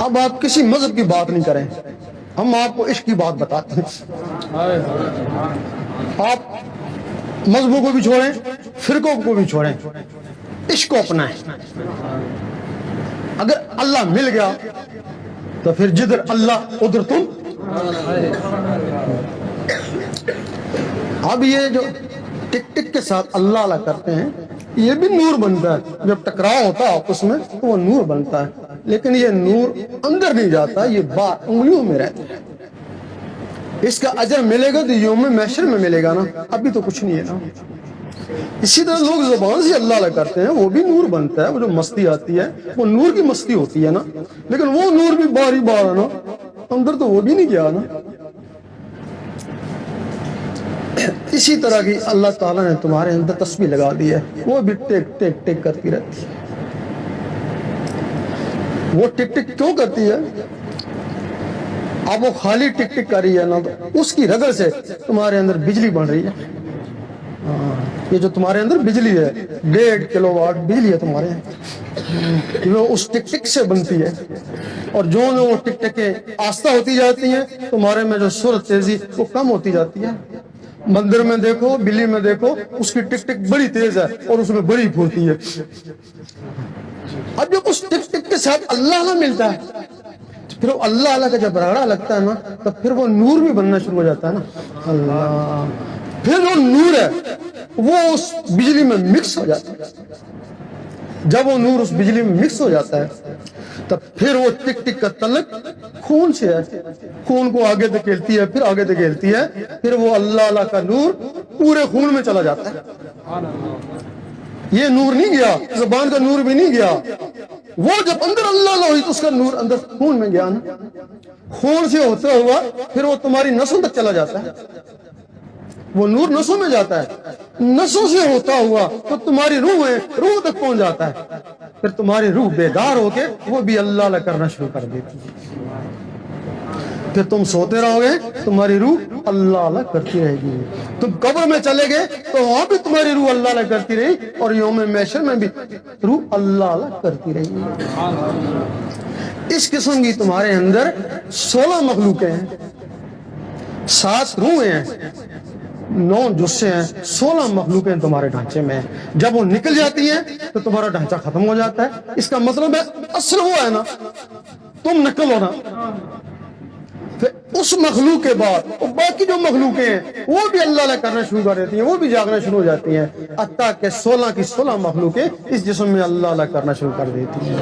اب آپ کسی مذہب کی بات نہیں کریں، ہم آپ کو عشق کی بات بتاتے ہیں۔ آپ مذہبوں کو بھی چھوڑیں، فرقوں کو بھی چھوڑیں، عشق کو اپنائیں۔ اگر اللہ مل گیا تو پھر جدھر اللہ ادھر تم۔ اب یہ جو ٹک ٹک کے ساتھ اللہ اللہ کرتے ہیں، یہ بھی نور بنتا ہے۔ جب ٹکراؤ ہوتا ہے آپس میں تو وہ نور بنتا ہے، لیکن یہ نور اندر نہیں جاتا، یہ باہر انگلیوں میں رہتا ہے۔ اس کا اجر ملے گا تو یوم محشر میں ملے گا نا، ابھی تو کچھ نہیں ہے نا۔ اسی طرح لوگ زبان سے اللہ اللہ کرتے ہیں، وہ بھی نور بنتا ہے۔ وہ جو مستی آتی ہے وہ نور کی مستی ہوتی ہے نا، لیکن وہ نور بھی باہر ہی باہر ہے نا، اندر تو وہ بھی نہیں گیا نا۔ اسی طرح کی اللہ تعالیٰ نے تمہارے اندر تسبیح لگا دی ہے، وہ بھی ٹک ٹک ٹک کرتی رہتی ہے۔ وہ ٹک ٹک کیوں کرتی ہے؟ اب وہ خالی ٹک ٹک کر رہی ہے نا، تو اس کی رگڑ سے تمہارے اندر بجلی بن رہی ہے۔ یہ جو تمہارے اندر بجلی ہے، 1.5 کلو واٹ بجلی ہے تمہارے اندر، وہ اس ٹک ٹک سے بنتی ہے۔ اور جو وہ ٹک ٹکیں آہستہ ہوتی جاتی ہیں، تمہارے میں جو سرعت تیزی وہ کم ہوتی جاتی ہے۔ مندر میں دیکھو، بلی میں دیکھو، اس کی ٹک ٹک بڑی تیز ہے اور اس میں بڑی پھولتی ہے۔ اب جب اس ٹک ٹک کے ساتھ اللہ اللہ ملتا ہے، پھر وہ اللہ اللہ کا جب رگڑا لگتا ہے نا، تو پھر وہ نور بھی بننا شروع ہو جاتا ہے نا۔ اللہ، پھر جو نور ہے وہ اس بجلی میں مکس ہو جاتا ہے۔ جب وہ نور اس بجلی میں مکس ہو جاتا ہے تب پھر وہ ٹک ٹک کا تعلق خون سے ہے، خون کو آگے دھکیلتی ہے، پھر آگے دھکیلتی ہے، پھر وہ اللہ اللہ کا نور پورے خون میں چلا جاتا ہے۔ یہ نور نہیں گیا، زبان کا نور بھی نہیں گیا، وہ جب اندر اللہ اللہ ہوئی تو اس کا نور اندر خون میں گیا نا۔ خون سے ہوتا ہوا پھر وہ تمہاری نسوں تک چلا جاتا ہے، وہ نور نسوں میں جاتا ہے، نسوں سے ہوتا ہوا تو تمہاری روح ہے، روح تک پہنچ جاتا ہے، پھر تمہاری روح بیدار ہو کے وہ بھی اللہ اللہ کرنا شروع کر دیتی ہے۔ پھر تم سوتے رہو گے، تمہاری روح اللہ اللہ کرتی رہے گی۔ تم قبر میں چلے گئے تو وہاں بھی تمہاری روح اللہ اللہ کرتی رہی، اور یوم محشر میں بھی روح اللہ اللہ کرتی رہی۔ اس قسم کی تمہارے اندر 16 مخلوقیں ہیں، 7 روحیں ہیں، 9 جثے ہیں، 16 مخلوقیں تمہارے ڈھانچے میں ہیں۔ جب وہ نکل جاتی ہیں تو تمہارا ڈھانچہ ختم ہو جاتا ہے۔ اس کا مطلب ہے اصل وہ ہے نا، تم نقل ہو نا۔ پھر اس مخلوق کے بعد باقی جو مخلوقیں ہیں وہ بھی اللہ اللہ کرنا شروع کر دیتی ہیں، وہ بھی جاگنا شروع ہو جاتی ہیں، حتیٰ کہ 16 کی 16 مخلوقیں اس جسم میں اللہ اللہ کرنا شروع کر دیتی ہیں۔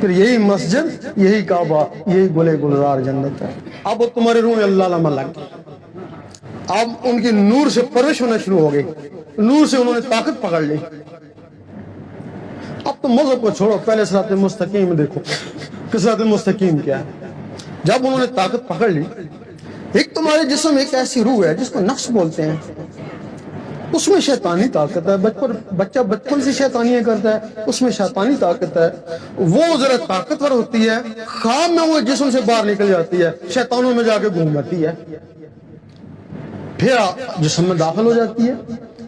پھر یہی مسجد، یہی کعبہ، یہی گلے گلزار جنت ہے۔ اب وہ تمہارے روح میں اللہ اللہ میں لگ گئی، اب ان کی نور سے پرورش ہونا شروع ہو گئی، نور سے انہوں نے طاقت پکڑ لی۔ اب تم مذہب کو چھوڑو، پہلے صراط مستقیم دیکھو کہ صراط مستقیم کیا ہے۔ جب انہوں نے طاقت پکڑ لی، ایک تمہارے جسم ایک ایسی روح ہے جس کو نفس بولتے ہیں، اس میں شیطانی طاقت ہے۔ بچہ بچپن سے شیطانیاں کرتا ہے، اس میں شیطانی طاقت ہے، وہ ذرا طاقتور ہوتی ہے، خواب میں وہ جسم سے باہر نکل جاتی ہے، شیطانوں میں جا کے گھومتی ہے، پھر جسم میں داخل ہو جاتی ہے،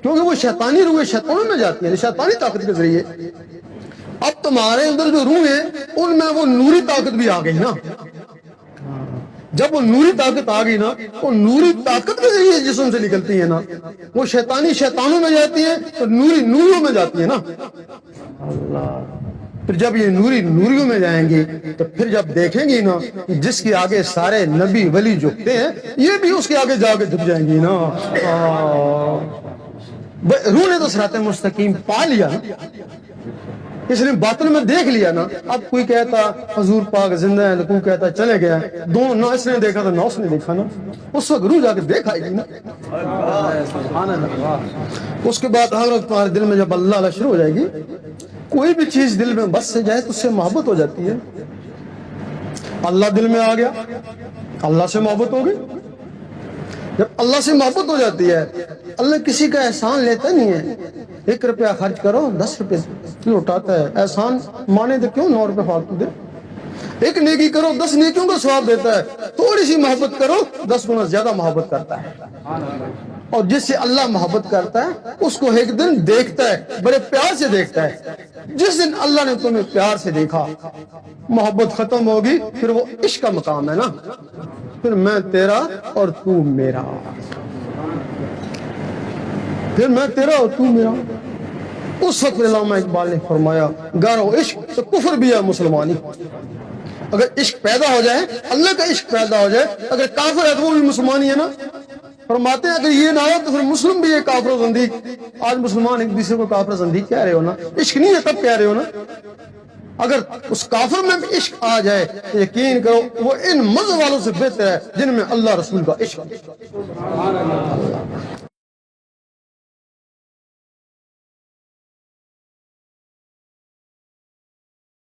کیونکہ وہ شیطانی روح شیطانوں میں جاتی ہے شیطانی طاقت کے ذریعے۔ اب تمہارے اندر جو روح ہے ان میں وہ نوری طاقت بھی آ گئی نا۔ جب وہ نوری طاقت آ گئی نا، وہ نوری طاقت کے ذریعے جسم سے نکلتی ہے نا، وہ شیطانی شیطانوں میں جاتی ہے تو نوری نوریوں میں جاتی ہے نا۔ اللہ، پھر جب یہ نوری نوریوں میں جائیں گی تو پھر جب دیکھیں گی نا، جس کے آگے سارے نبی ولی جھکتے ہیں، یہ بھی اس کے آگے جا کے جھک جائیں گی نا۔ روح نے تو صراط مستقیم پا لیا نا، اس نے باطن میں دیکھ لیا نا۔ اب کوئی کہتا حضور پاک زندہ ہے، کوئی کہتا چلے گیا، دونوں نہ اس نے دیکھا تو نہ اس نے دیکھا نا، اس وقت روح جا کے دیکھ آئے گی نا۔ اس کے بعد ہر وقت تمہارے دل میں جب اللہ اللہ شروع ہو جائے گی، کوئی بھی چیز دل میں بس سے جائے تو اس سے محبت ہو جاتی ہے۔ اللہ دل میں آ گیا، اللہ سے محبت ہو گئی۔ جب اللہ سے محبت ہو جاتی ہے، اللہ کسی کا احسان لیتا نہیں ہے۔ 1 روپیہ خرچ کرو 10 روپے لوٹاتا ہے، احسان مانے تو کیوں 9 روپے فالتو دے۔ 1 نیکی کرو 10 نیکیوں کا ثواب دیتا ہے، تھوڑی سی محبت کرو 10 گنا زیادہ محبت کرتا ہے۔ اور جس سے اللہ محبت کرتا ہے اس کو ایک دن دیکھتا ہے، بڑے پیار سے دیکھتا ہے۔ جس دن اللہ نے تمہیں پیار سے دیکھا، محبت ختم ہوگی، پھر وہ عشق کا مقام ہے نا، پھر میں تیرا اور تو میرا، پھر میں تیرا اور تو میرا۔ اس وقت علامہ اقبال نے فرمایا گارو عشق تو کفر بھی ہے مسلمانی۔ اگر عشق پیدا ہو جائے، اللہ کا عشق پیدا ہو جائے، اگر کافر ہے تو وہ بھی مسلمانی ہے نا۔ فرماتے ہیں اگر یہ نہ ہو تو پھر مسلم بھی ہے کافر و زندیق۔ آج مسلمان ایک دوسرے کو کافر و زندیق کہہ رہے ہو نا، عشق نہیں ہے تب کہہ رہے ہو نا۔ اگر اس کافر میں بھی عشق آ جائے تو یقین کرو وہ ان مذہب والوں سے بہتر ہے جن میں اللہ رسول کا عشق ہے۔